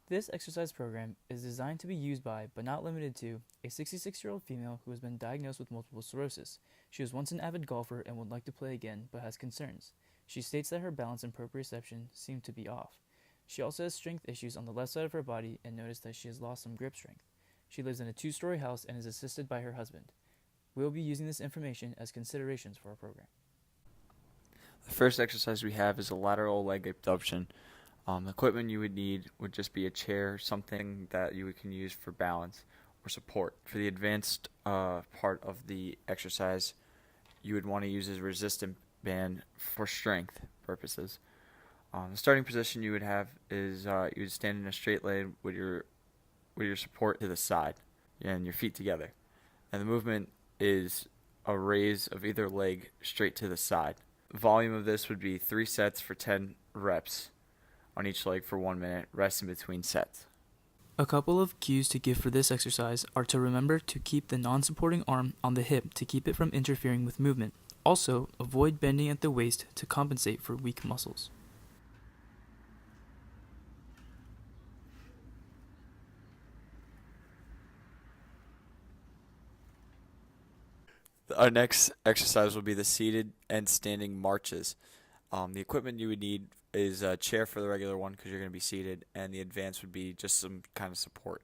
This exercise program is designed to be used by, but not limited to, a 66-year-old female who has been diagnosed with multiple sclerosis. She was once an avid golfer and would like to play again, but has concerns. She states that her balance and proprioception seem to be off. She also has strength issues on the left side of her body and noticed that she has lost some grip strength. She lives in a 2-story house and is assisted by her husband. We will be using this information as considerations for our program. The first exercise we have is a lateral leg abduction. The equipment you would need would just be a chair, something that you can use for balance or support. For the advanced part of the exercise, you would want to use a resistant band for strength purposes. The starting position you would have is you would stand in a straight line with your support to the side and your feet together. And the movement is a raise of either leg straight to the side. The volume of this would be 3 sets for 10 reps on each leg for 1 minute, rest in between sets. A couple of cues to give for this exercise are to remember to keep the non-supporting arm on the hip to keep it from interfering with movement. Also, avoid bending at the waist to compensate for weak muscles. Our next exercise will be the seated and standing marches. The equipment you would need is a chair for the regular one because you're going to be seated, and the advanced would be just some kind of support.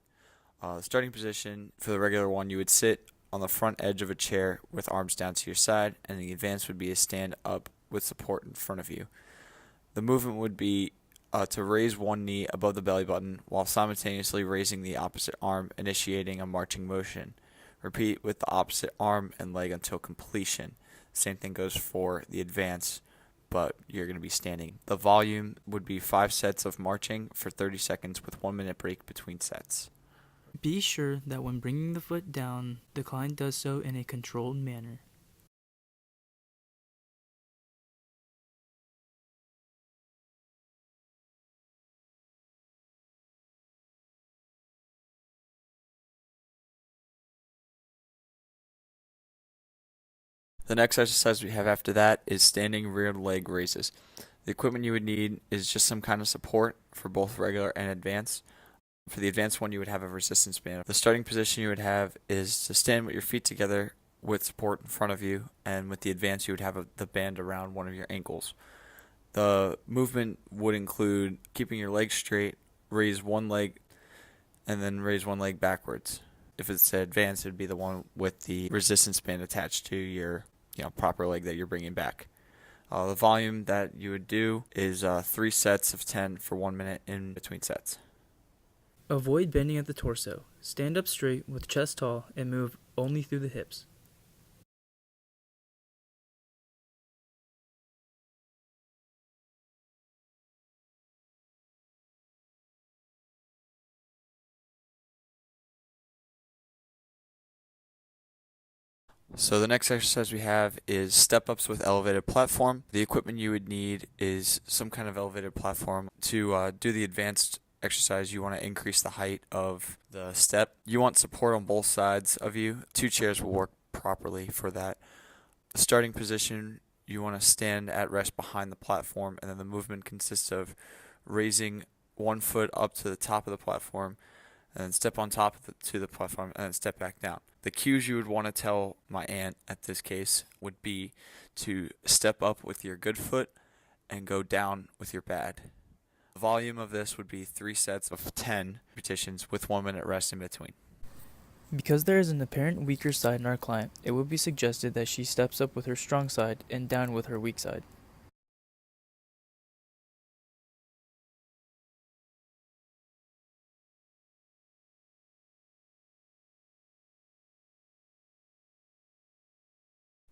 The starting position for the regular one, you would sit on the front edge of a chair with arms down to your side, and the advanced would be a stand up with support in front of you. The movement would be to raise one knee above the belly button while simultaneously raising the opposite arm, initiating a marching motion. Repeat with the opposite arm and leg until completion. Same thing goes for the advance, but you're going to be standing. The volume would be 5 sets of marching for 30 seconds with 1 minute break between sets. Be sure that when bringing the foot down, the client does so in a controlled manner. The next exercise we have after that is standing rear leg raises. The equipment you would need is just some kind of support for both regular and advanced. For the advanced one, you would have a resistance band. The starting position you would have is to stand with your feet together with support in front of you, and with the advanced, you would have the band around one of your ankles. The movement would include keeping your legs straight, raise one leg, and then raise one leg backwards. If it's advanced, it would be the one with the resistance band attached to your proper leg that you're bringing back. The volume that you would do is 3 sets of 10 for 1 minute in between sets. Avoid bending at the torso. Stand up straight with chest tall and move only through the hips. So the next exercise we have is step-ups with elevated platform. The equipment you would need is some kind of elevated platform. To do the advanced exercise, you want to increase the height of the step. You want support on both sides of you. 2 chairs will work properly for that. The starting position, you want to stand at rest behind the platform, and then the movement consists of raising one foot up to the top of the platform, and then step on top of to the platform, and then step back down. The cues you would want to tell my aunt at this case would be to step up with your good foot and go down with your bad. The volume of this would be 3 sets of 10 repetitions with 1 minute rest in between. Because there is an apparent weaker side in our client, it would be suggested that she steps up with her strong side and down with her weak side.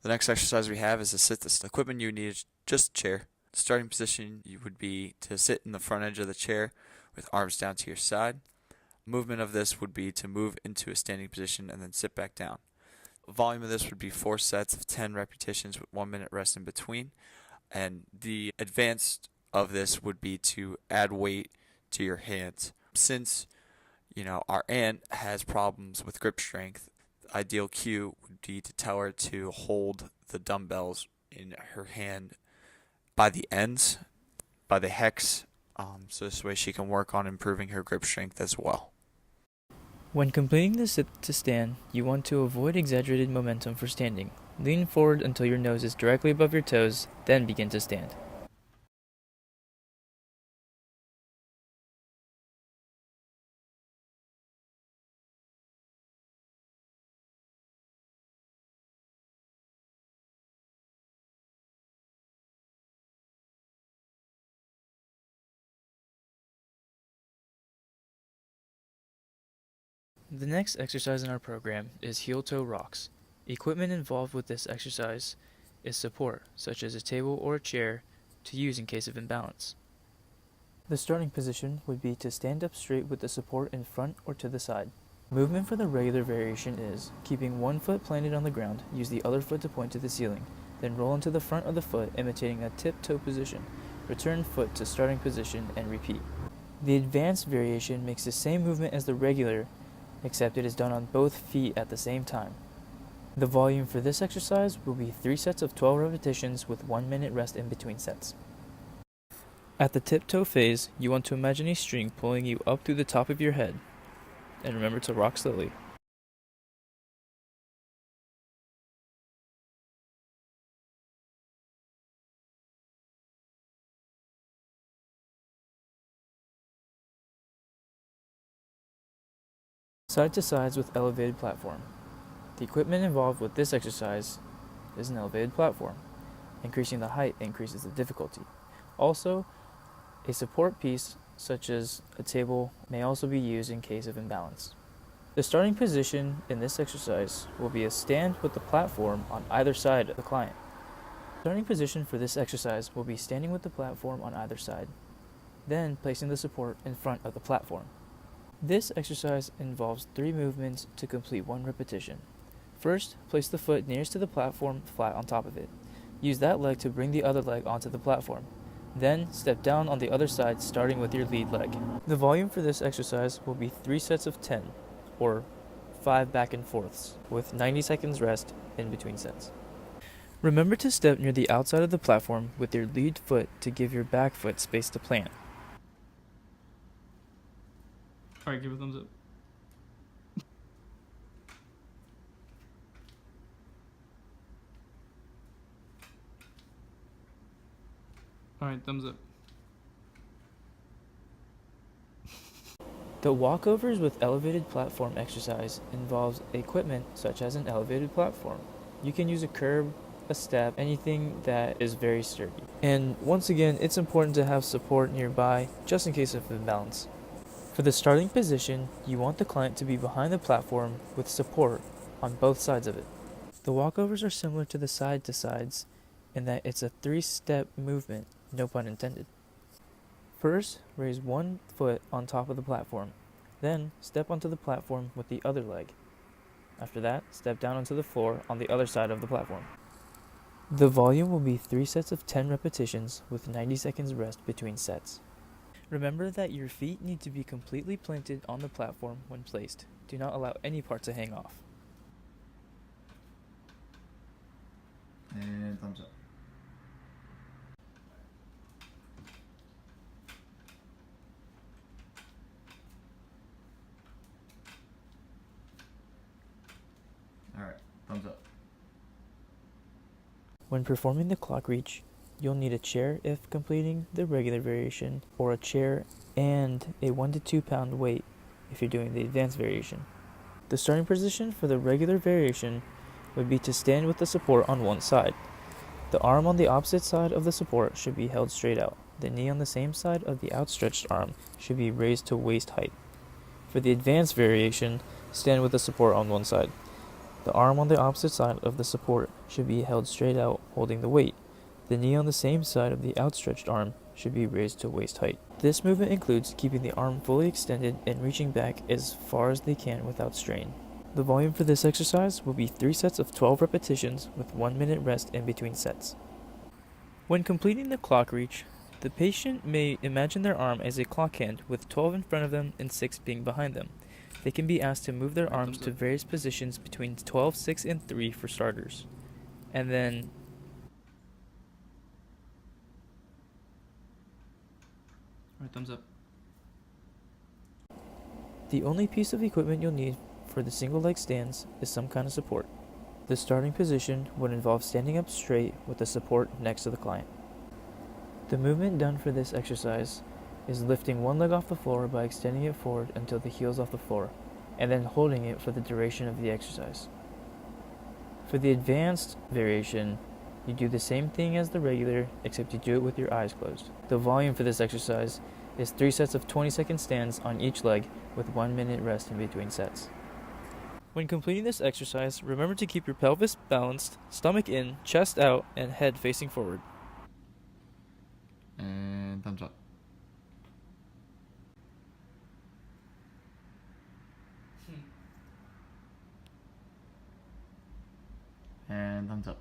The next exercise we have is a sit. The equipment you need is just a chair. The starting position you would be to sit in the front edge of the chair with arms down to your side. Movement of this would be to move into a standing position and then sit back down. The volume of this would be 4 sets of 10 repetitions with 1 minute rest in between. And the advanced of this would be to add weight to your hands. Since our aunt has problems with grip strength, the ideal cue would be to tell her to hold the dumbbells in her hand by the ends, by the hex So this way she can work on improving her grip strength as well. When completing the sit to stand, you want to avoid exaggerated momentum for standing. Lean forward until your nose is directly above your toes, then begin to stand. The next exercise in our program is heel-toe rocks. Equipment involved with this exercise is support, such as a table or a chair, to use in case of imbalance. The starting position would be to stand up straight with the support in front or to the side. Movement for the regular variation is, keeping one foot planted on the ground, use the other foot to point to the ceiling, then roll into the front of the foot imitating a tip-toe position, return foot to starting position, and repeat. The advanced variation makes the same movement as the regular, except it is done on both feet at the same time. The volume for this exercise will be 3 sets of 12 repetitions with 1 minute rest in between sets. At the tiptoe phase, you want to imagine a string pulling you up through the top of your head, and remember to rock slowly. Side to sides with elevated platform. The equipment involved with this exercise is an elevated platform. Increasing the height increases the difficulty. Also, a support piece such as a table may also be used in case of imbalance. The starting position in this exercise will be a stand with the platform on either side of the client. The starting position for this exercise will be standing with the platform on either side, then placing the support in front of the platform. This exercise involves 3 movements to complete 1 repetition. First, place the foot nearest to the platform flat on top of it. Use that leg to bring the other leg onto the platform. Then, step down on the other side starting with your lead leg. The volume for this exercise will be 3 sets of 10, or 5 back and forths, with 90 seconds rest in between sets. Remember to step near the outside of the platform with your lead foot to give your back foot space to plant. Alright, give a thumbs up. Alright, thumbs up. The walkovers with elevated platform exercise involves equipment such as an elevated platform. You can use a curb, a step, anything that is very sturdy. And once again, it's important to have support nearby just in case of imbalance. For the starting position, you want the client to be behind the platform with support on both sides of it. The walkovers are similar to the side to sides in that it's a 3-step movement, no pun intended. First, raise one foot on top of the platform. Then, step onto the platform with the other leg. After that, step down onto the floor on the other side of the platform. The volume will be 3 sets of 10 repetitions with 90 seconds rest between sets. Remember that your feet need to be completely planted on the platform when placed. Do not allow any part to hang off. And thumbs up. Alright, thumbs up. When performing the clock reach, you'll need a chair if completing the regular variation, or a chair and a 1 to 2 pound weight if you're doing the advanced variation. The starting position for the regular variation would be to stand with the support on one side. The arm on the opposite side of the support should be held straight out. The knee on the same side of the outstretched arm should be raised to waist height. For the advanced variation, stand with the support on one side. The arm on the opposite side of the support should be held straight out, holding the weight. The knee on the same side of the outstretched arm should be raised to waist height. This movement includes keeping the arm fully extended and reaching back as far as they can without strain. The volume for this exercise will be 3 sets of 12 repetitions with 1 minute rest in between sets. When completing the clock reach, the patient may imagine their arm as a clock hand with 12 in front of them and 6 being behind them. They can be asked to move their arms to various positions between 12, 6, and 3 for starters. And then Alright, thumbs up. The only piece of equipment you'll need for the single leg stands is some kind of support. The starting position would involve standing up straight with the support next to the client. The movement done for this exercise is lifting one leg off the floor by extending it forward until the heel's off the floor, and then holding it for the duration of the exercise. For the advanced variation, you do the same thing as the regular, except you do it with your eyes closed. The volume for this exercise is 3 sets of 20-second stands on each leg with 1 minute rest in between sets. When completing this exercise, remember to keep your pelvis balanced, stomach in, chest out, and head facing forward. And thumbs up. And thumbs up.